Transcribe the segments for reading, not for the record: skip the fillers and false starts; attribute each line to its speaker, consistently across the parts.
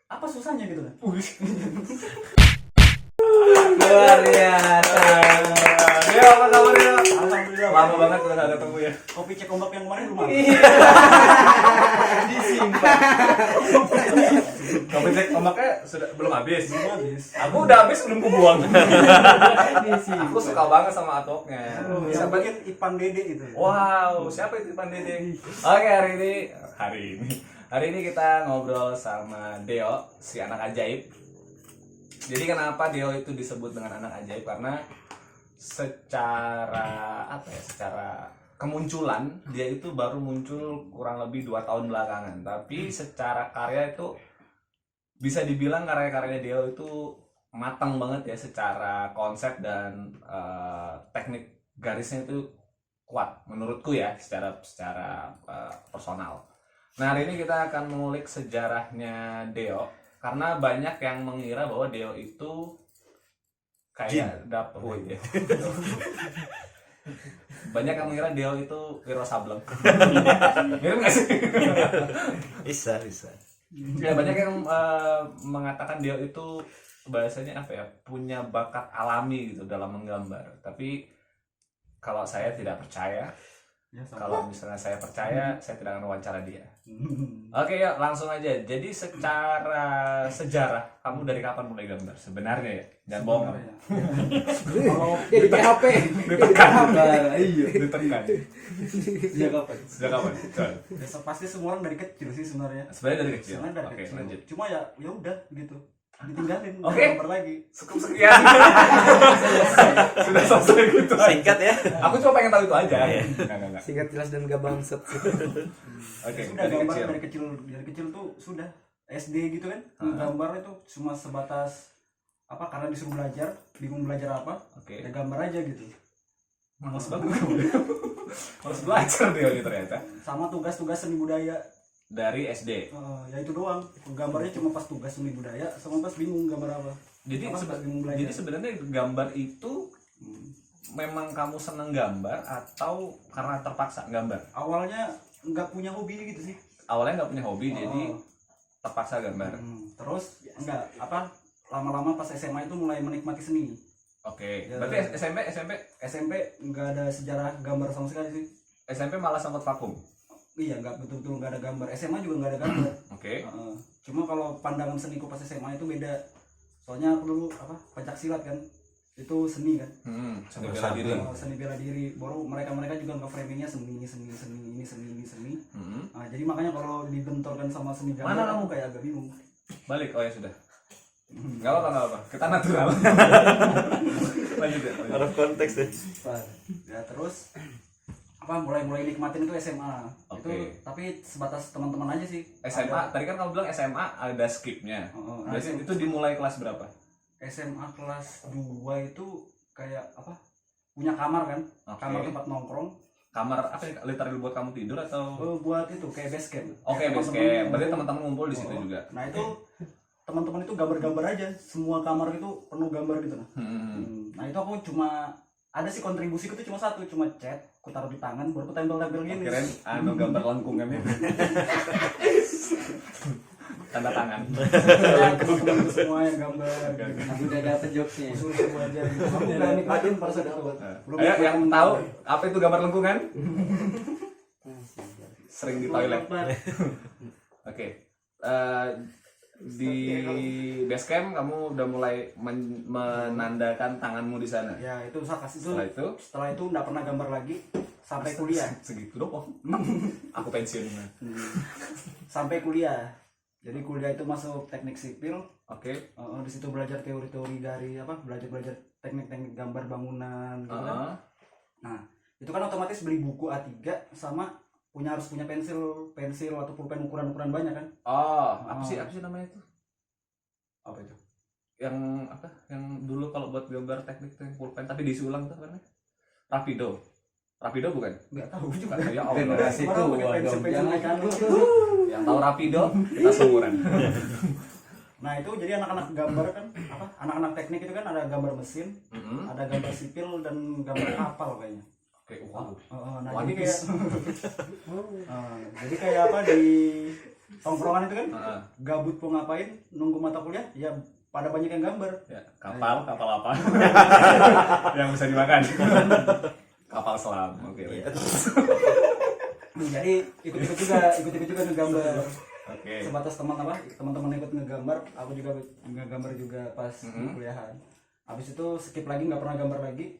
Speaker 1: apa susahnya gitu kan?
Speaker 2: Luar biasa.
Speaker 3: Ya, apa kabarnya?
Speaker 1: Alhamdulillah.
Speaker 3: Lama banget udah gak ketemu ya.
Speaker 1: Kopi cek ombak yang kemarin rumah.
Speaker 2: Disimpan.
Speaker 3: Kopi cek ombaknya sudah belum habis.
Speaker 1: Belum habis.
Speaker 3: Aku udah habis belum kubuang.
Speaker 2: Disimpan.
Speaker 3: Aku suka banget sama atoknya.
Speaker 1: Bisa bikin Ipan Dede itu.
Speaker 3: Wow, siapa itu Ipan Dede? Oke, hari ini kita ngobrol sama Deo, si anak ajaib. Jadi kenapa Deo itu disebut dengan anak ajaib? Karena secara kemunculan dia itu baru muncul kurang lebih 2 tahun belakangan. Tapi secara karya itu bisa dibilang karya-karyanya Deo itu matang banget ya, secara konsep dan teknik garisnya itu kuat menurutku ya, secara personal. Nah, hari ini kita akan mengulik sejarahnya Deo karena banyak yang mengira bahwa Deo itu kayak dapur ya. Banyak yang mengira Deo itu Wiro Sableng. Mirip nggak sih?
Speaker 2: Bisa.
Speaker 3: Ya, banyak yang mengatakan Deo itu bahasanya apa ya, punya bakat alami gitu dalam menggambar. Tapi kalau saya tidak percaya.
Speaker 1: Ya,
Speaker 3: Kalau misalnya saya percaya, saya tidak akan wawancara dia. Oke, yuk langsung aja. Jadi secara sejarah, kamu dari kapan mulai gambar? Sebenarnya ya, jangan bohong.
Speaker 1: Kalau
Speaker 2: Di PHP.
Speaker 3: Ditekan.
Speaker 2: Iya.
Speaker 3: Ditekan.
Speaker 2: Sejak kapan?
Speaker 3: Sejak kapan? Coba.
Speaker 1: ya, pasti semua orang dari kecil sih sebenarnya.
Speaker 3: Sebenarnya dari kecil.
Speaker 1: Sebenarnya dari
Speaker 3: Oke,
Speaker 1: kecil.
Speaker 3: lanjut.
Speaker 1: Cuma ya udah gitu. Ditinggalin.
Speaker 3: Oke.
Speaker 1: nggak gambar lagi.
Speaker 3: Cukup sekian. Sudah selesai gitu.
Speaker 2: Singkat ya.
Speaker 3: Aku cuma pengen tahu itu aja.
Speaker 2: Iya.
Speaker 3: Enggak.
Speaker 2: Singkat jelas dan gak bangsat.
Speaker 3: Oke,
Speaker 1: Sudah
Speaker 3: dari
Speaker 1: gambar
Speaker 3: kecil.
Speaker 1: dari kecil tuh sudah SD gitu kan. Gambar itu cuma sebatas apa, karena disuruh belajar, bingung belajar apa,
Speaker 3: Oke.
Speaker 1: ya gambar aja gitu.
Speaker 3: Males banget kamu. Harus belajar dia ini ternyata.
Speaker 1: Sama tugas-tugas seni budaya.
Speaker 3: Dari SD.
Speaker 1: Ya itu doang. Gambarnya cuma pas tugas seni budaya sama pas bingung gambar apa.
Speaker 3: Jadi
Speaker 1: Apa, pas bingung belajar.
Speaker 3: jadi sebenarnya gambar itu memang kamu seneng gambar atau karena terpaksa gambar?
Speaker 1: Awalnya nggak punya hobi gitu sih.
Speaker 3: Awalnya nggak punya hobi, jadi terpaksa gambar.
Speaker 1: Terus enggak apa, lama-lama pas SMA itu mulai menikmati seni.
Speaker 3: Oke.
Speaker 1: Ya.
Speaker 3: Berarti
Speaker 1: SMP nggak ada sejarah gambar sama sekali sih.
Speaker 3: SMP malah sempat vakum.
Speaker 1: Iya, nggak betul-betul nggak ada gambar. SMA juga nggak ada gambar.
Speaker 3: Oke.
Speaker 1: Cuma kalau pandangan seniku pas SMA itu beda. Soalnya aku dulu apa, pencak silat kan, itu seni kan.
Speaker 3: Seni bela diri.
Speaker 1: Seni bela diri. Baru mereka juga nge framingnya seni. Nah, jadi makanya kalau dibenturkan sama seni gambar,
Speaker 3: Mana
Speaker 1: aku
Speaker 3: kamu?
Speaker 1: kayak agak bingung.
Speaker 3: Balik. Oh ya sudah. Nggak apa. Kita natural. Lanjut ya.
Speaker 2: Out of konteks deh.
Speaker 1: Ya terus apa, mulai nikmatin itu SMA.
Speaker 3: Oke.
Speaker 1: Itu tapi sebatas teman-teman aja sih.
Speaker 3: SMA. Tadi kan kamu bilang SMA ada skipnya.
Speaker 1: Nah,
Speaker 3: Biasanya itu dimulai kelas berapa?
Speaker 1: SMA kelas 2 itu kayak apa? Punya kamar kan?
Speaker 3: Oke.
Speaker 1: Kamar tempat nongkrong.
Speaker 3: Kamar apa ya? Literally buat kamu tidur atau?
Speaker 1: Buat itu kayak base camp.
Speaker 3: Oke, base camp. Berarti teman-teman ngumpul di situ juga.
Speaker 1: Nah, itu teman-teman itu gambar-gambar aja. Semua kamar itu penuh gambar gitu nah. Nah, itu aku cuma ada sih kontribusiku itu cuma satu, cuma cat, aku taruh di tangan, baru aku tempel-tempel gini.
Speaker 3: Kirain gambar lengkungan itu. Tanda tangan.
Speaker 1: Teman-teman itu semua yang gambar.
Speaker 2: Aku udah dapet jokesnya.
Speaker 1: Usul aja. Aku udah nikmatin pada saat itu. Belum
Speaker 3: Ayo yang tahu apa itu gambar lengkungan? Sering di toilet. Oke. Di base camp kamu udah mulai menandakan tanganmu di sana.
Speaker 1: Ya, itu saya kasih itu.
Speaker 3: Setelah itu
Speaker 1: Setelah itu nggak pernah gambar lagi sampai kuliah.
Speaker 3: segitu doang. Aku pensiun.
Speaker 1: Sampai kuliah. Jadi kuliah itu masuk teknik sipil.
Speaker 3: Oke.
Speaker 1: Di situ belajar teori-teori dari apa? Belajar teknik-teknik gambar bangunan gitu kan. Nah, itu kan otomatis beli buku A3 sama harus punya pensil atau pulpen ukuran banyak kan?
Speaker 3: Apa sih namanya itu?
Speaker 1: Apa itu?
Speaker 3: Yang apa? Yang dulu kalau buat gambar teknik pulpen tapi diisi ulang tuh apa namanya? Rapido bukan?
Speaker 1: Nggak tahu juga.
Speaker 3: Ya Allah.
Speaker 2: Generasi
Speaker 1: Kemarin
Speaker 2: tua
Speaker 1: pakai
Speaker 2: dong.
Speaker 1: pensil-pensil
Speaker 2: Jangan
Speaker 1: mekanik.
Speaker 3: Yang tahu Rapido kita seumuran.
Speaker 1: Nah, itu jadi anak-anak gambar kan apa? Anak-anak teknik itu kan ada gambar mesin, ada gambar sipil dan gambar kapal kayaknya.
Speaker 3: Oke, wow.
Speaker 1: Nah,
Speaker 3: One
Speaker 1: jadi
Speaker 3: Piece.
Speaker 1: kayak jadi kayak apa, tongkrongan itu kan
Speaker 3: Heeh.
Speaker 1: gabut mau ngapain nunggu mata kuliah ya pada banyak yang gambar.
Speaker 3: Ya, kapal apa? Yang bisa dimakan. Kapal selam. Oke.
Speaker 1: Iya. Jadi ikut-ikut juga ngegambar.
Speaker 3: Oke.
Speaker 1: Sebatas teman-teman ikut ngegambar, aku juga ngegambar juga pas di kuliahan. Habis itu skip lagi, nggak pernah gambar lagi.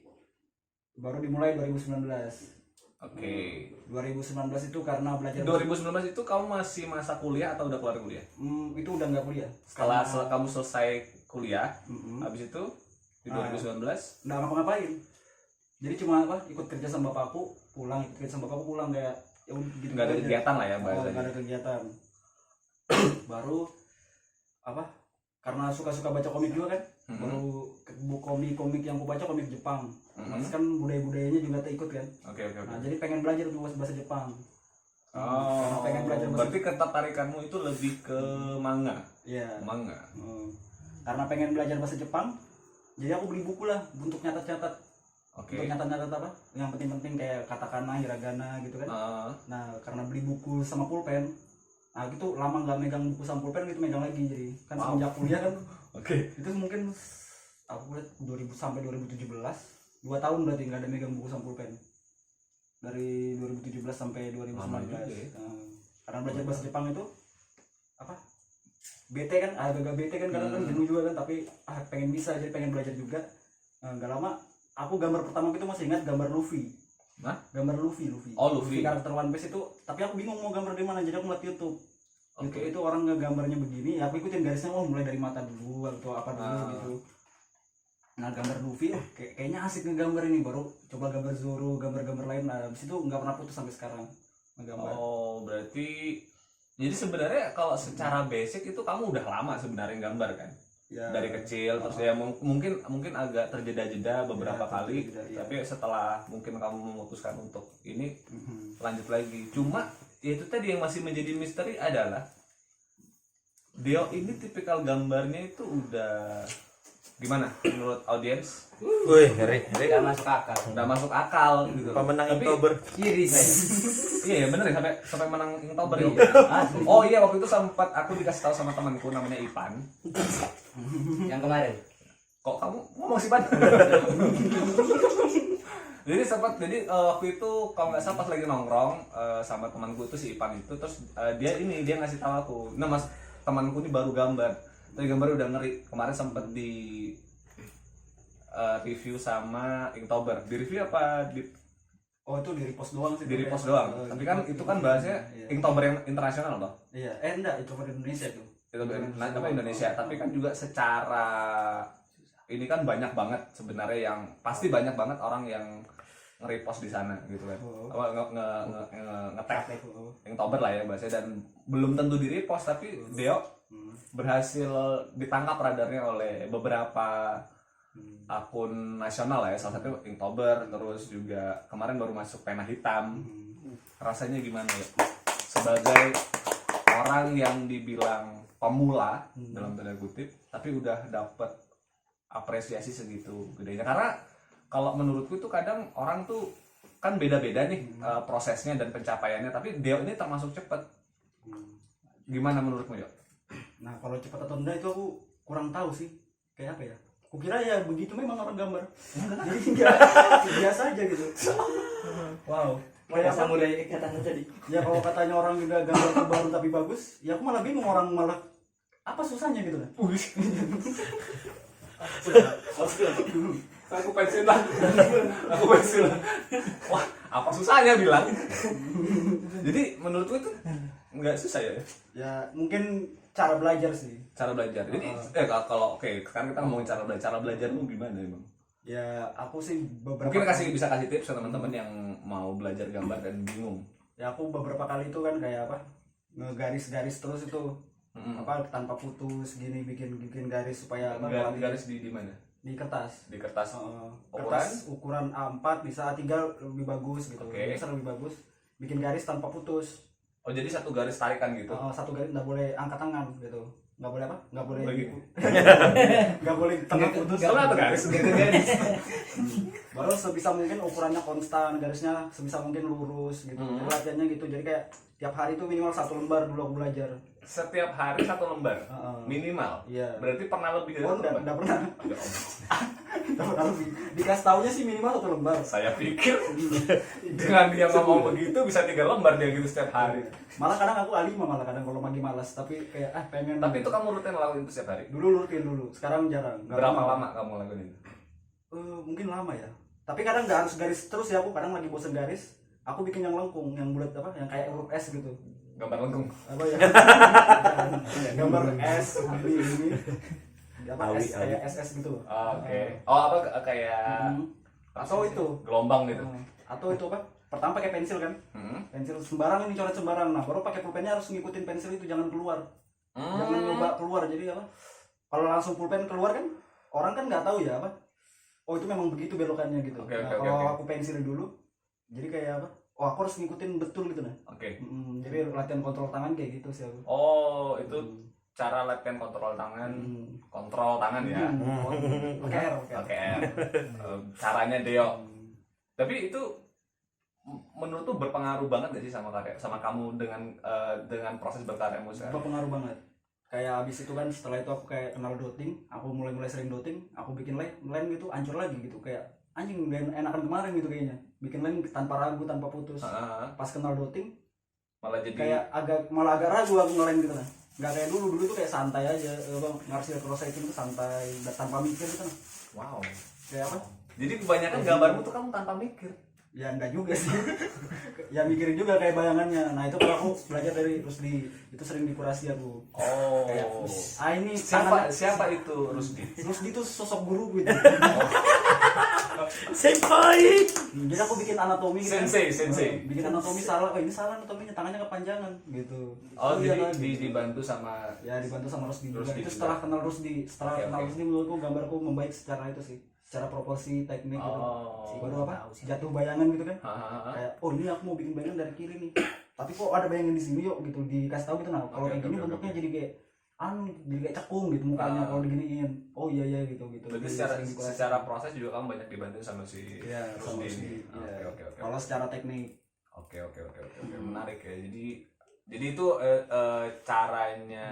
Speaker 1: Baru dimulai 2019.
Speaker 3: Oke.
Speaker 1: 2019 itu karena belajar.
Speaker 3: 2019 itu kamu masih masa kuliah atau udah keluar kuliah?
Speaker 1: Itu udah nggak kuliah.
Speaker 3: Setelah kamu selesai kuliah,
Speaker 1: Mm-mm.
Speaker 3: habis itu di 2019
Speaker 1: nggak ngapa-ngapain. Jadi cuma ikut kerja sama bapakku, pulang ikut kerja sama bapakku pulang kayak ya udah gitu
Speaker 3: nggak ada
Speaker 1: aja.
Speaker 3: kegiatan lah ya
Speaker 1: Oh,
Speaker 3: bahasanya.
Speaker 1: nggak ada kegiatan. Baru karena suka-suka baca komik juga kan. Baru buku komik yang aku baca komik Jepang. Terus kan budaya-budayanya juga ikut kan.
Speaker 3: Oke.
Speaker 1: Nah, jadi pengen belajar tuh bahasa Jepang.
Speaker 3: Oh,
Speaker 1: pengen belajar bahasa
Speaker 3: berarti ketertarikanmu itu lebih ke manga.
Speaker 1: Iya.
Speaker 3: Manga.
Speaker 1: Karena pengen belajar bahasa Jepang, jadi aku beli buku lah untuk nyatat-nyatat.
Speaker 3: Oke.
Speaker 1: Untuk nyatat-nyatat apa? Yang penting-penting kayak katakana, hiragana gitu kan. Nah, karena beli buku sama pulpen, nah gitu lama nggak megang buku sama pulpen gitu megang lagi jadi kan semenjak kuliah kan.
Speaker 3: Oke.
Speaker 1: Itu mungkin aku lihat 2000 sampai 2017, 2 tahun berarti nggak ada megang buku sama pulpen. Dari 2017 sampai 2019.
Speaker 3: Lama juga ya.
Speaker 1: Karena belajar bahasa Jepang itu bete kan, agak bete kan kadang kan jenuh juga kan, tapi pengen bisa jadi pengen belajar juga. Nggak lama aku gambar pertama itu masih ingat gambar Luffy.
Speaker 3: Hah?
Speaker 1: Gambar Luffy.
Speaker 3: Oh, Luffy.
Speaker 1: Karakter One Piece itu, tapi aku bingung mau gambar di mana, jadi aku ngeliat YouTube.
Speaker 3: Oke.
Speaker 1: YouTube itu orang ngegambarnya begini, ya aku ikutin garisnya, mulai dari mata dulu atau apa dulu gitu. Nah, gambar Luffy, kayaknya asik ngegambar ini, baru coba gambar Zoro, gambar-gambar lain. Nah, habis itu nggak pernah putus sampai sekarang ngegambar.
Speaker 3: Oh, berarti jadi sebenarnya kalau secara basic itu kamu udah lama sebenarnya gambar kan?
Speaker 1: Ya,
Speaker 3: Dari kecil terus ya mungkin agak terjeda-jeda beberapa
Speaker 1: Ya,
Speaker 3: kali,
Speaker 1: terjeda, ya.
Speaker 3: tapi setelah mungkin kamu memutuskan untuk ini lanjut lagi. Cuma ya itu tadi yang masih menjadi misteri adalah Dio ini tipikal gambarnya itu udah gimana menurut audiens?
Speaker 2: Wih, ngeri.
Speaker 4: Gak masuk akal.
Speaker 3: Udah masuk akal gitu.
Speaker 2: Pemenang
Speaker 3: Tapi-
Speaker 2: Oktober.
Speaker 4: Kiri saya.
Speaker 3: Iya bener ya sampai menang Inktober ya.
Speaker 4: Asli.
Speaker 3: Oh iya, waktu itu sempat aku dikasih tahu sama temanku namanya Ipan.
Speaker 4: Yang kemarin.
Speaker 3: Kok kamu ngomong sih Pan? Jadi waktu itu kalau nggak salah pas lagi nongkrong sama temanku itu si Ipan itu, terus dia ngasih tahu aku, nah mas temanku ini baru gambar, tapi gambarnya udah ngeri. Kemarin sempat di review sama Inktober. Di review apa di
Speaker 1: Oh, itu di repost doang sih.
Speaker 3: di repost doang? Tapi kan itu kan bahasanya
Speaker 1: Iya.
Speaker 3: Inktober yang internasional loh.
Speaker 1: Iya, enggak, itu di Indonesia tuh.
Speaker 3: Itu apa Indonesia, tapi kan juga secara ini kan banyak banget sebenarnya yang pasti banyak banget orang yang nge-repost di sana gitu kan. Apa nge-tag Inktober lah ya bahasanya, dan belum tentu di-repost tapi Deo berhasil ditangkap radarnya oleh beberapa akun nasional lah ya, salah satu Inktober, terus juga kemarin baru masuk Pena Hitam. Rasanya gimana ya sebagai orang yang dibilang pemula dalam tanda kutip tapi udah dapet apresiasi segitu gedenya? Karena kalau menurutku itu kadang orang tuh kan beda-beda nih prosesnya dan pencapaiannya, tapi Deo ini termasuk cepet. Gimana menurutmu ya?
Speaker 1: Nah, kalau cepat atau enggak itu aku kurang tahu sih. Kayak apa ya? Kukira ya begitu memang orang gambar. Jadi biasa aja gitu. Wow. Kayak apa?
Speaker 4: mulai katanya tadi.
Speaker 1: Ya kalau katanya orang juga gambar baru tapi bagus, ya aku malah bingung orang malah apa susahnya gitu kan.
Speaker 3: Aku pensiunan. Wah, apa susahnya bilang? Jadi menurutku itu nggak susah ya?
Speaker 1: Ya mungkin cara belajar sih.
Speaker 3: Cara belajar. Jadi kalau sekarang kita ngomongin cara belajar. Cara belajarmu gimana emang?
Speaker 1: Ya aku sih beberapa
Speaker 3: Mungkin bisa kasih tips ke teman-teman yang mau belajar gambar dan bingung.
Speaker 1: Ya aku beberapa kali itu kan kayak apa? Ngegaris-garis terus itu. Apa tanpa putus gini bikin garis supaya apa?
Speaker 3: Garis di mana?
Speaker 1: Di kertas.
Speaker 3: Di kertas.
Speaker 1: Kertas ukuran A4 bisa A3 lebih bagus gitu.
Speaker 3: Oke.
Speaker 1: Bisa lebih bagus. Bikin garis tanpa putus.
Speaker 3: Oh, jadi satu garis tarikan gitu.
Speaker 1: Satu garis nggak boleh angkat tangan gitu. Nggak boleh apa? Nggak boleh.
Speaker 3: Lagi.
Speaker 1: Nggak boleh tengah putus.
Speaker 3: Kenapa garis?
Speaker 1: baru sebisa mungkin ukurannya konstan, garisnya sebisa mungkin lurus gitu. Jadi latihannya gitu, jadi kayak tiap hari itu minimal 1 lembar dulu aku belajar.
Speaker 3: Setiap hari 1 lembar minimal.
Speaker 1: Iya.
Speaker 3: Berarti pernah lebih dari 1 lembar?
Speaker 1: Enggak pernah. Enggak pernah lebih. Dikasih taunya sih minimal 1 lembar.
Speaker 3: Saya pikir dengan dia ngomong begitu bisa 3 lembar dia gitu setiap hari.
Speaker 1: Malah kadang aku A5 malah kadang kalau lagi malas, tapi kayak pengen.
Speaker 3: Tapi itu kamu rutin lakuin itu setiap hari?
Speaker 1: Dulu rutin dulu, sekarang jarang. Nggak
Speaker 3: Berapa
Speaker 1: pernah.
Speaker 3: lama kamu lakuin itu?
Speaker 1: Mungkin lama ya. Tapi kadang nggak harus garis terus ya, aku kadang lagi bosen garis, aku bikin yang lengkung, yang bulat apa, yang kayak huruf S gitu.
Speaker 3: Gambar lengkung.
Speaker 1: Apa ya? Gambar S ini. Apa S kayak SS gitu.
Speaker 3: Oke. Oh, apa kayak
Speaker 1: Atau itu
Speaker 3: gelombang gitu.
Speaker 1: Atau itu apa? Pertama pakai pensil kan? Pensil sembarang ini, coret sembarang. Nah, baru pakai pulpennya harus ngikutin pensil itu, jangan keluar. Jangan nyoba keluar. Jadi apa? Kalau langsung pulpen keluar kan orang kan nggak tahu ya apa. Oh, itu memang begitu belokannya gitu.
Speaker 3: Oke,
Speaker 1: Nah,
Speaker 3: oke,
Speaker 1: kalau
Speaker 3: oke.
Speaker 1: aku pensil dulu, jadi kayak apa? Oh, aku harus ngikutin betul gitu nah.
Speaker 3: Oke.
Speaker 1: Jadi latihan kontrol tangan kayak gitu sih aku.
Speaker 3: Oh, itu cara latihan kontrol tangan. Kontrol tangan ya.
Speaker 1: Oke.
Speaker 3: Oke. Caranya Deo. Tapi itu menurutku berpengaruh banget gak sih sama karya, sama kamu dengan proses berkaryamu sekarang?
Speaker 1: Berpengaruh banget. Kayak abis itu kan, setelah itu aku kayak kenal dotting, aku mulai sering dotting, aku bikin line gitu hancur lagi gitu, kayak anjing dan enakan kemarin gitu kayaknya, bikin line tanpa ragu, tanpa putus. Pas kenal dotting
Speaker 3: Malah jadi
Speaker 1: kayak malah agak ragu aku ngelain gitu nah, nggak kayak dulu tuh kayak santai aja, ngarsil cross itu santai tanpa mikir gitu nah.
Speaker 3: wow.
Speaker 1: Kayak apa?
Speaker 3: Jadi kebanyakan gambarmu tuh kamu tanpa mikir.
Speaker 1: Ya enggak juga sih. Ya mikirin juga kayak bayangannya. Nah itu kalau aku belajar dari Rusdi, itu sering dikurasi aku.
Speaker 3: Oh.
Speaker 1: Kayak, ini
Speaker 3: Siapa itu Rusdi?
Speaker 1: Rusdi itu sosok guru gitu.
Speaker 2: Senpai.
Speaker 1: Jadi aku bikin anatomi gitu.
Speaker 3: Sensei.
Speaker 1: Bikin anatomi salah. Oh ini salah anatominya, tangannya kepanjangan gitu.
Speaker 3: Oh,
Speaker 1: Iya,
Speaker 3: jadi
Speaker 1: kan?
Speaker 3: dibantu sama
Speaker 1: Ya dibantu sama Rusdi juga.
Speaker 3: Rusdi
Speaker 1: Itu
Speaker 3: juga.
Speaker 1: setelah kenal Rusdi. Setelah
Speaker 3: Oke,
Speaker 1: kenal
Speaker 3: oke.
Speaker 1: Rusdi menurutku gambarku membaik secara itu sih. Secara proporsi teknik gitu. Baru apa? Jatuh bayangan gitu kan. Kayak oh ini aku mau bikin bayangan dari kiri nih. Tapi kok ada bayangan di sini yuk gitu, dikasih tahu gitu. Nah kalau kayak gini bentuknya jadi kayak jadi kayak cekung gitu mukanya kalau diginiin. Oh iya gitu.
Speaker 3: Berarti
Speaker 1: Jadi
Speaker 3: secara proses juga kamu banyak dibantu sama si
Speaker 1: Iya, sama
Speaker 3: Rusdi ini.
Speaker 1: Rusdi, iya.
Speaker 3: Oke.
Speaker 1: kalau secara teknik.
Speaker 3: Oke. Menarik ya. Jadi itu caranya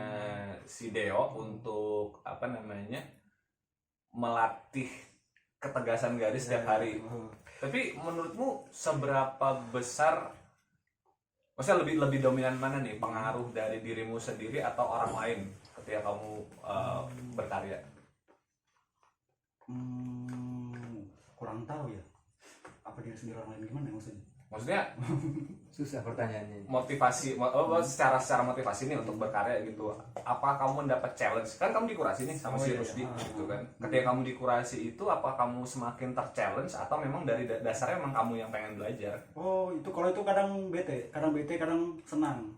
Speaker 3: si Deo untuk apa namanya melatih ketegasan garis setiap hari. Tapi menurutmu seberapa besar, maksudnya lebih dominan mana nih, pengaruh dari dirimu sendiri atau orang lain ketika kamu berkarya?
Speaker 1: Kurang tahu ya. Apa diri sendiri orang lain gimana ya maksudnya?
Speaker 3: Maksudnya
Speaker 2: Susah pertanyaannya.
Speaker 3: motivasi, secara motivasi nih untuk berkarya gitu. Apa kamu mendapat challenge? Kan kamu dikurasi nih sama si Rusdi gitu kan. Ketika kamu dikurasi itu, apa kamu semakin ter-challenge atau memang dari dasarnya memang kamu yang pengen belajar?
Speaker 1: Oh itu kalau itu kadang bete, kadang senang.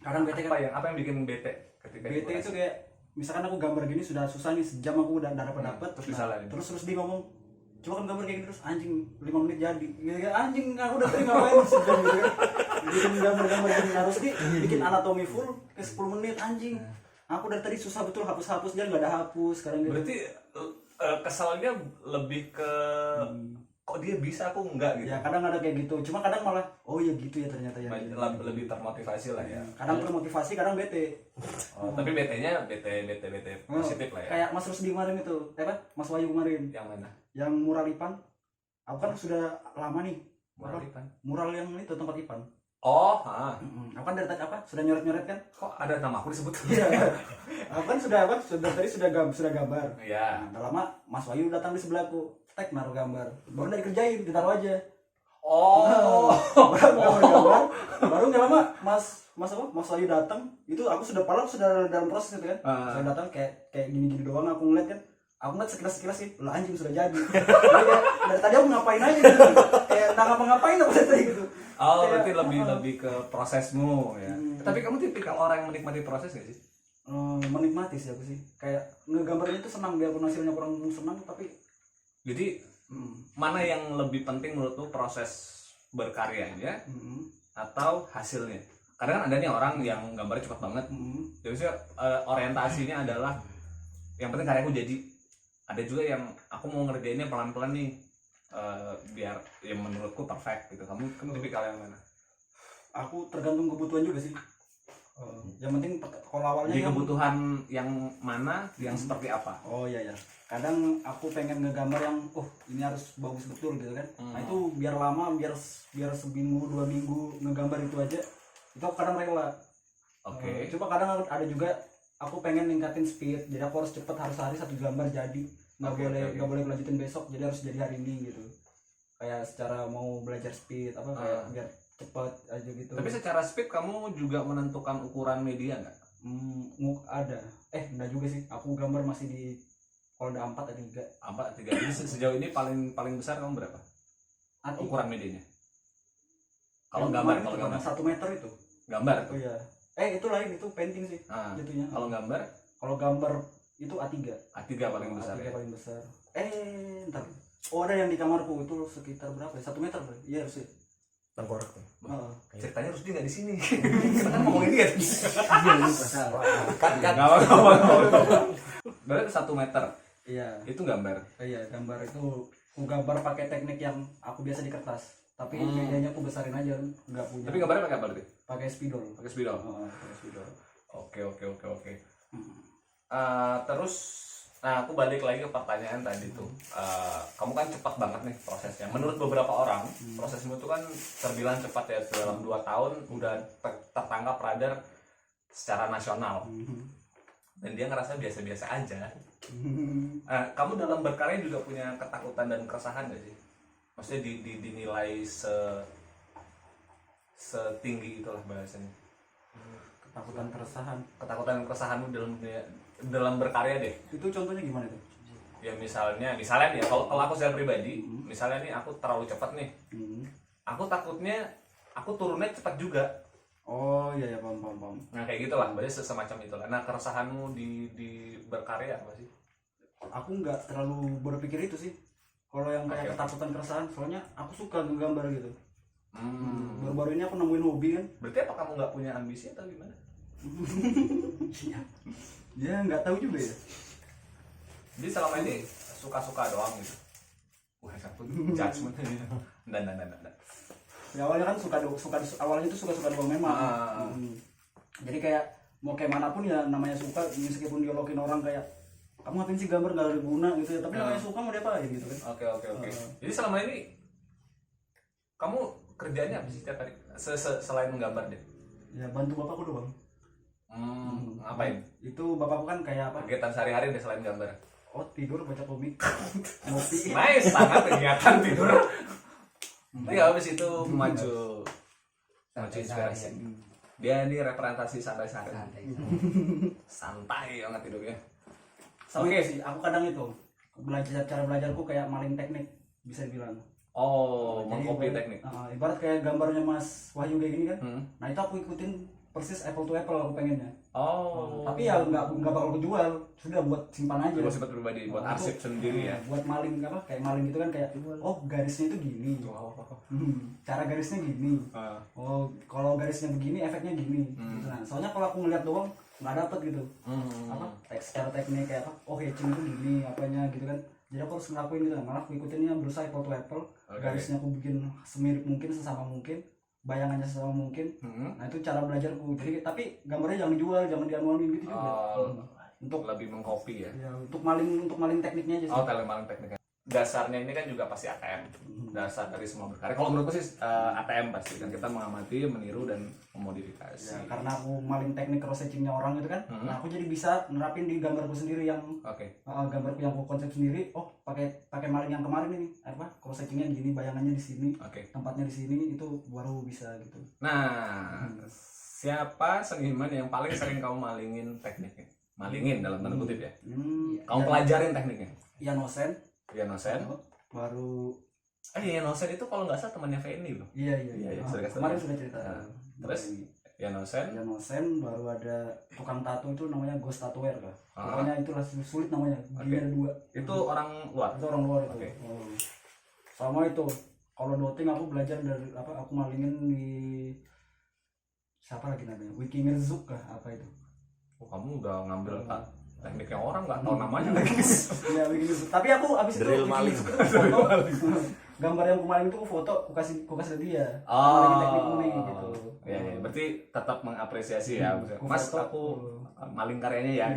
Speaker 1: Kadang bete kan.
Speaker 3: Apa yang bikin bete ketika
Speaker 1: Bete
Speaker 3: dikurasi?
Speaker 1: itu kayak misalkan aku gambar gini sudah susah nih, sejam aku udah dapat
Speaker 3: terus disalahin.
Speaker 1: terus dia ngomong coba kan gambar kayak gini, terus anjing 5 menit jadi gitu, anjing aku udah tadi ngapain sejam gitu kan, bikin gambar gini harus bikin anatomi full ke 10 menit anjing, aku dari tadi susah betul hapus dia nggak ada hapus sekarang gitu.
Speaker 3: Berarti kesalnya lebih ke kok dia bisa aku enggak gitu.
Speaker 1: Ya kadang ada kayak gitu, cuma kadang malah oh ya gitu ya ternyata ya.
Speaker 3: Lebih termotivasi lah ya.
Speaker 1: Kadang termotivasi, kadang bete.
Speaker 3: Tapi bete-nya bete positif lah ya.
Speaker 1: Kayak Mas Rusdi kemarin itu, apa? Mas Wahyu kemarin.
Speaker 3: Yang mana?
Speaker 1: Yang mural Ipan. Aku kan sudah lama nih.
Speaker 3: Mural Ipan.
Speaker 1: Mural yang itu tempat Ipan.
Speaker 3: Oh,
Speaker 1: Aku kan dari tadi apa? Sudah nyoret-nyoret kan?
Speaker 3: kok ada nama aku disebut?
Speaker 1: Iya. Aku kan sudah apa? Sudah gambar.
Speaker 3: Iya.
Speaker 1: Nah, lama Mas Wahyu datang di sebelahku. Tek naruh gambar. Baru udah dikerjain, ditaruh aja.
Speaker 3: Oh.
Speaker 1: Baru nggak lama Mas Wahyu datang. Itu aku sudah dalam proses itu kan. Saya datang kayak gini doang aku ngeliat kan. Aku ngeliat sekilas sih, lah anjing sudah jadi. Jadi kayak, dari tadi aku ngapain aja gitu. Kayak nggak ngapa-ngapain aku dari tadi gitu.
Speaker 3: Oh,
Speaker 1: Kayak,
Speaker 3: berarti lebih ke prosesmu ya. Tapi kamu tipikal orang yang menikmati proses gak sih?
Speaker 1: Menikmati sih aku sih. Kayak ngegambarnya itu senang, biarpun hasilnya kurang senang tapi
Speaker 3: Jadi mana yang lebih penting menurutmu, proses berkaryanya atau hasilnya? Kadang kan ada nih orang yang gambarnya cepat banget. Jadi orientasinya adalah yang penting karyaku jadi. Ada juga yang aku mau ngerjainnya pelan-pelan nih, biar ya menurutku perfect gitu. Kamu tipikal yang mana?
Speaker 1: Aku tergantung kebutuhan juga sih. Yang penting kalau awalnya
Speaker 3: Di kebutuhan yang mana, yang seperti apa?
Speaker 1: oh iya ya, kadang aku pengen ngegambar yang ini harus bagus betul gitu kan. Nah itu biar lama, biar seminggu 2 minggu ngegambar itu aja, itu aku kadang rela.
Speaker 3: Oke.
Speaker 1: Coba kadang ada juga aku pengen ningkatin speed, jadi aku harus cepet, harus hari 1 gambar jadi, nggak boleh lanjutin besok, jadi harus jadi hari ini gitu. Kayak secara mau belajar speed apa kayak biar cepet aja gitu.
Speaker 3: Tapi secara speed kamu juga menentukan ukuran media nggak?
Speaker 1: Ada. Enggak juga sih. Aku gambar masih di kalau udah 4 atau 3.
Speaker 3: 4, 3. Jadi sejauh ini paling besar kamu berapa? Ukuran medianya? Kalau gambar,
Speaker 1: 1 meter itu.
Speaker 3: Gambar.
Speaker 1: Oh iya. Itu lain, itu painting sih. Jatuhnya.
Speaker 3: Kalau gambar?
Speaker 1: Kalau gambar itu A3.
Speaker 3: A3 paling besar.
Speaker 1: A3
Speaker 3: ya?
Speaker 1: paling besar. Ntar. Ada yang di kamarku itu sekitar berapa ya? 1 meter. Iya harusnya.
Speaker 2: Tengkorak tuh.
Speaker 3: Ceritanya Rusdi nggak di sini. Kita kan ngomongin dia.
Speaker 2: Iya lu salah. Kan
Speaker 3: Nggak apa-apa. Berarti 1 meter.
Speaker 1: Iya.
Speaker 3: Itu gambar.
Speaker 1: Iya, gambar itu aku gambar pakai teknik yang aku biasa di kertas. Tapi medianya aku besarin aja, nggak punya.
Speaker 3: Tapi gambarnya pakai apa berarti?
Speaker 1: Pakai spidol.
Speaker 3: Pakai spidol.
Speaker 1: Pakai spidol.
Speaker 3: Oke. Terus, nah aku balik lagi ke pertanyaan tadi tuh. Kamu kan cepat banget nih prosesnya. Menurut beberapa orang, prosesmu itu kan terbilang cepat ya. Dalam 2 tahun udah tertangkap radar secara nasional. Dan dia ngerasa biasa-biasa aja. Kamu dalam berkarya juga punya ketakutan dan keresahan gak sih? Maksudnya dinilai setinggi itulah bahasanya.
Speaker 1: Ketakutan keresahan.
Speaker 3: Ketakutan dan keresahanmu dalam berkarya deh.
Speaker 1: Itu contohnya gimana tuh?
Speaker 3: Ya misalnya nih kalau aku secara pribadi, misalnya nih aku terlalu cepat nih. Aku takutnya aku turunnya cepat juga.
Speaker 1: Oh iya paham.
Speaker 3: Nah kayak gitulah, berarti semacam itulah. Nah keresahanmu di berkarya apa sih?
Speaker 1: Aku nggak terlalu berpikir itu sih. Kalau yang kayak ketakutan keresahan, soalnya aku suka ngegambar gitu. Baru-baru ini aku nemuin hobi kan.
Speaker 3: Berarti apa kamu nggak punya ambisi atau gimana?
Speaker 1: Ya nggak tahu juga ya.
Speaker 3: Jadi selama ini suka-suka doang gitu. Wah, satu judgement ini. Dan.
Speaker 1: Ya awalnya kan awalnya itu suka-suka doang memang. Jadi kayak mau kayak manapun ya namanya suka, meskipun dialogin orang kayak kamu ngapain sih gambar nggak ada guna gitu ya, tapi namanya suka mau diapain gitu kan.
Speaker 3: Oke. Jadi selama ini kamu kerjanya apa sih tiap hari selain menggambar deh?
Speaker 1: Ya bantu bapakku doang.
Speaker 3: Ngapain?
Speaker 1: Itu bapakku kan kayak apa?
Speaker 3: Kegiatan sehari-hari deh selain gambar.
Speaker 1: Tidur, baca komik, ngopi.
Speaker 3: Nice, sangat kegiatan tidur. Tapi habis itu maju inspirasi. Dia ini representasi santai-santai. Santai banget tidurnya.
Speaker 1: Sama sih, aku kadang itu cara belajarku kayak maling teknik bisa dibilang. Jadi
Speaker 3: mengcopy teknik.
Speaker 1: Ibarat kayak gambarnya Mas Wahyu kayak gini kan. Nah itu aku ikutin persis apple to apple aku pengennya. Tapi ya nggak bakal aku jual, sudah buat simpan aja.
Speaker 3: Buat simpan pribadi, buat arsip sendiri ya.
Speaker 1: Buat maling kayak maling gitu kan, kayak garisnya itu gini. Cara garisnya gini. Kalau garisnya begini efeknya gini. Gitu. Nah, soalnya kalau aku ngeliat doang nggak dapet gitu. Secara teknik kayak hatching itu gini apanya gitu kan. Jadi aku harus ngelakuin gitu, malah aku ikutinnya berusaha apple to apple. Garisnya aku bikin semirip mungkin, sesama mungkin, bayangannya sesama mungkin. Nah itu cara belajarku. Jadi tapi gambarnya jangan dijual, jangan dianualin gitu juga.
Speaker 3: Untuk lebih mengcopy ya.
Speaker 1: Untuk maling tekniknya aja sih.
Speaker 3: Maling tekniknya. Dasarnya ini kan juga pasti ATM. Dasar dari semua berkarya. Kalau menurutku sih ATM pasti kan kita mengamati, meniru dan memodifikasi.
Speaker 1: Ya, karena aku maling teknik cross hatchingnya orang gitu kan. Nah aku jadi bisa nerapin di gambarku sendiri yang gambarku yang aku konsep sendiri. Pakai maling yang kemarin ini cross hatchingnya gini, bayangannya di sini, tempatnya di sini, itu baru bisa gitu.
Speaker 3: Nah, siapa seniman yang paling sering kamu malingin tekniknya? Malingin dalam tanda kutip ya. Kamu pelajarin tekniknya.
Speaker 1: Ian Osen.
Speaker 3: Baru Ian Osen itu kalau nggak salah temannya Feni loh.
Speaker 1: Iya. Kemarin sudah cerita.
Speaker 3: Terus Ian Osen, baru ada tukang tato itu namanya Ghost Tattooer kah. Pokoknya itulah sulit namanya. Ada 2. Itu orang luar.
Speaker 1: Itu orang luar itu. Sama itu. Kalau dotting aku belajar dari aku malingin di siapa lagi namanya? Wikinger Zook kah apa itu?
Speaker 3: Kamu udah ngambil Tekniknya orang nggak tahu namanya lagi.
Speaker 1: Ya begitu. Tapi aku abis itu
Speaker 2: Drill
Speaker 1: bikin
Speaker 2: maling.
Speaker 1: foto, gambar yang kemarin itu foto, aku kasih ke dia.
Speaker 3: Oh,
Speaker 1: Lagi teknikmu nih gitu.
Speaker 3: Ya, berarti tetap mengapresiasi ya. Mas,
Speaker 1: foto.
Speaker 3: aku maling karyanya ya.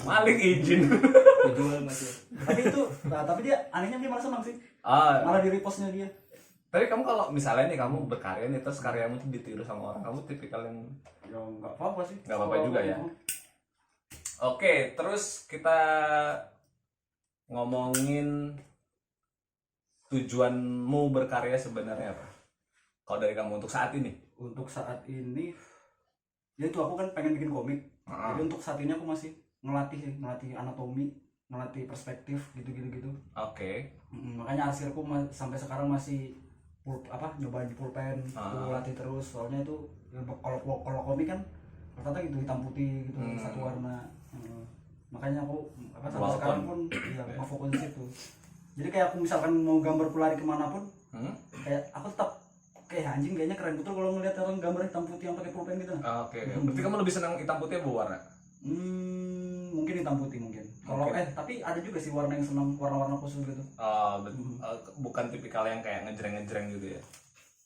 Speaker 3: Maling izin.
Speaker 4: Dijual masih.
Speaker 1: Tapi itu, tapi dia anehnya dia malah senang sih.
Speaker 3: Ah,
Speaker 1: Malah di repostnya dia.
Speaker 3: tapi kamu kalau misalnya nih kamu berkarya nih terus karyamu tuh ditiru sama orang, kamu tipikal yang
Speaker 1: Ya nggak apa-apa sih.
Speaker 3: Nggak apa-apa juga ya. Oke, terus kita ngomongin tujuanmu berkarya sebenarnya apa? Kalau dari kamu untuk saat ini?
Speaker 1: Untuk saat ini, ya itu aku kan pengen bikin komik. Jadi untuk saat ini aku masih ngelatih anatomi, ngelatih perspektif gitu.
Speaker 3: Oke.
Speaker 1: Makanya hasilku sampai sekarang masih nyobain di pulpen, aku latih terus. Soalnya itu ya, kalau komik kan rata-rata gitu hitam putih gitu, satu warna. Makanya aku sampai sekarang pun ya fokus di situ. Jadi kayak aku misalkan mau gambar lari kemanapun, kayak aku tetap kayak anjing kayaknya keren betul kalau ngeliat orang gambar hitam putih yang pakai pulpen gitu.
Speaker 3: Oke. Berarti kamu lebih senang hitam putih atau warna?
Speaker 1: Mungkin hitam putih mungkin. Kalau tapi ada juga sih warna yang senang warna-warna khusus gitu.
Speaker 3: Bukan tipikal yang kayak ngejreng-ngejreng gitu ya.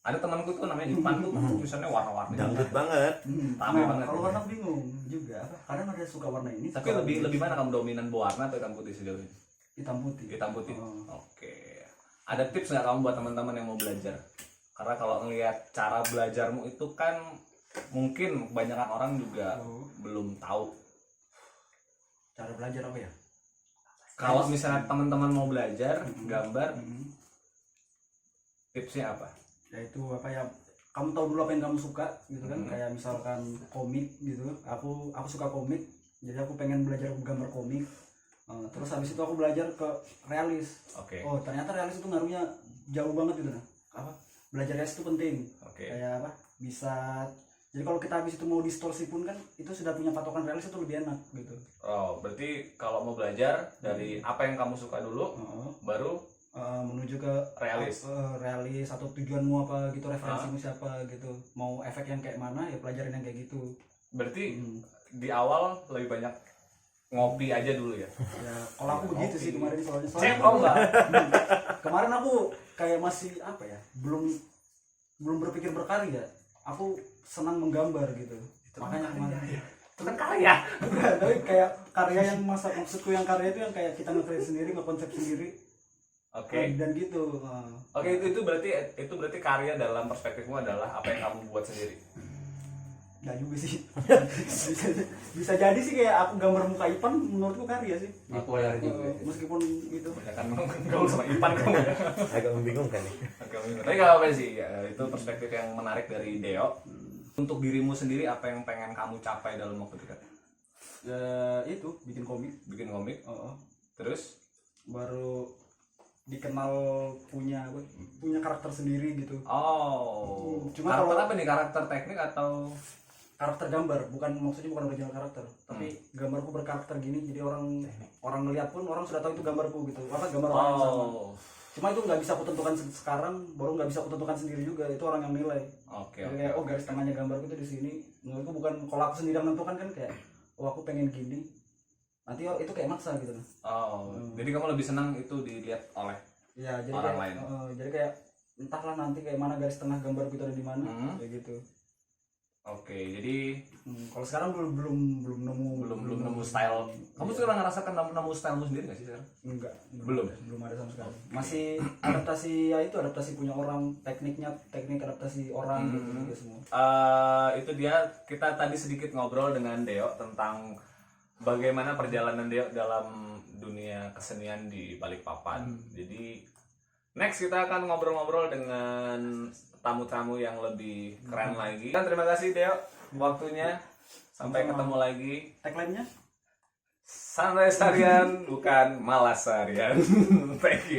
Speaker 3: Ada temanku tuh namanya Ipan tuh tulisannya warna-warni.
Speaker 2: Dangdut banget.
Speaker 3: Rame banget.
Speaker 1: Kalau warna bingung juga. Kadang ada suka warna ini.
Speaker 3: Tapi lebih mana kamu dominan berwarna atau hitam putih sejauh ini?
Speaker 1: Hitam putih.
Speaker 3: Hitam putih. Oke. Ada tips nggak kamu buat teman-teman yang mau belajar? Karena kalau ngelihat cara belajarmu itu kan mungkin kebanyakan orang juga belum tahu.
Speaker 1: Cara belajar apa ya?
Speaker 3: Kalau misalnya teman-teman mau belajar gambar, tipsnya apa?
Speaker 1: Ya itu apa ya? Kamu tahu dulu apa yang kamu suka gitu kan? Kayak misalkan komik gitu. Aku suka komik, jadi aku pengen belajar gambar komik. Terus habis itu aku belajar ke realis.
Speaker 3: Oke.
Speaker 1: Oh ternyata realis itu ngaruhnya jauh banget gitu nah. Belajar realis itu penting.
Speaker 3: Oke.
Speaker 1: Kayak bisa. Jadi kalau kita habis itu mau distorsi pun kan itu sudah punya patokan realis itu lebih enak gitu.
Speaker 3: Oh, berarti kalau mau belajar dari apa yang kamu suka dulu, baru
Speaker 1: menuju ke
Speaker 3: realis.
Speaker 1: Realis atau tujuanmu apa gitu, referensimu siapa gitu. Mau efek yang kayak mana ya pelajarin yang kayak gitu.
Speaker 3: Berarti di awal lebih banyak ngopi aja dulu ya.
Speaker 1: Ya kalau aku begitu sih kemarin soalnya.
Speaker 3: Cekong enggak?
Speaker 1: Kemarin aku kayak masih apa ya? Belum berpikir berkarya. Aku senang menggambar gitu. Makanya kemarin
Speaker 3: Itu kan karya.
Speaker 1: tapi kayak karya yang maksudku yang karya itu yang kayak kita nge-create sendiri, nge-konsep sendiri.
Speaker 3: Oke.
Speaker 1: Dan gitu.
Speaker 3: Oke, itu berarti karya dalam perspektifmu adalah apa yang kamu buat sendiri.
Speaker 1: Nggak juga sih. bisa jadi sih kayak aku gambar muka Ipan menurutku karya sih.
Speaker 4: Bipolar juga.
Speaker 1: Meskipun gitu.
Speaker 3: Kan kamu sama Ipan kamu ya.
Speaker 2: Agak membingungkan nih.
Speaker 3: Tapi nggak apa sih, ya, itu perspektif yang menarik dari Deo. Untuk dirimu sendiri apa yang pengen kamu capai dalam waktu dekat?
Speaker 1: Ya itu bikin komik.
Speaker 3: Bikin komik. Terus
Speaker 1: Baru dikenal punya karakter sendiri gitu.
Speaker 3: cuma karakter apa nih, karakter teknik atau
Speaker 1: Karakter gambar, maksudnya bukan original karakter, tapi gambarku berkarakter gini, jadi orang ngeliat pun orang sudah tahu itu gambarku gitu, gambar orang yang sama. Cuma itu nggak bisa aku tentukan sekarang, baru nggak bisa aku tentukan sendiri juga, itu orang yang nilai. Jadi kayak garis tengahnya gambarku itu di sini, menurutku bukan kalau aku sendiri yang menentukan kan kayak aku pengen gini, nanti itu kayak maksa gitu.
Speaker 3: Jadi kamu lebih senang itu dilihat oleh
Speaker 1: jadi
Speaker 3: orang
Speaker 1: kayak,
Speaker 3: lain.
Speaker 1: Jadi kayak entahlah nanti kayak mana garis tengah gambarku itu ada di mana, kayak gitu.
Speaker 3: Oke, jadi
Speaker 1: Kalau sekarang belum
Speaker 3: nemu style. Kamu sekarang ngerasakan nemu stylemu sendiri nggak sih sekarang?
Speaker 1: Enggak,
Speaker 3: Belum
Speaker 1: ada sama sekali. Masih adaptasi punya orang, teknik adaptasi orang gitu semua.
Speaker 3: Itu dia, kita tadi sedikit ngobrol dengan Deo tentang bagaimana perjalanan Deo dalam dunia kesenian di Balikpapan. Jadi next kita akan ngobrol-ngobrol dengan tamu-tamu yang lebih keren lagi. Dan terima kasih Deo waktunya. Sampai ketemu lagi.
Speaker 1: Tagline-nya?
Speaker 3: Santai seharian bukan malas seharian. Thank you.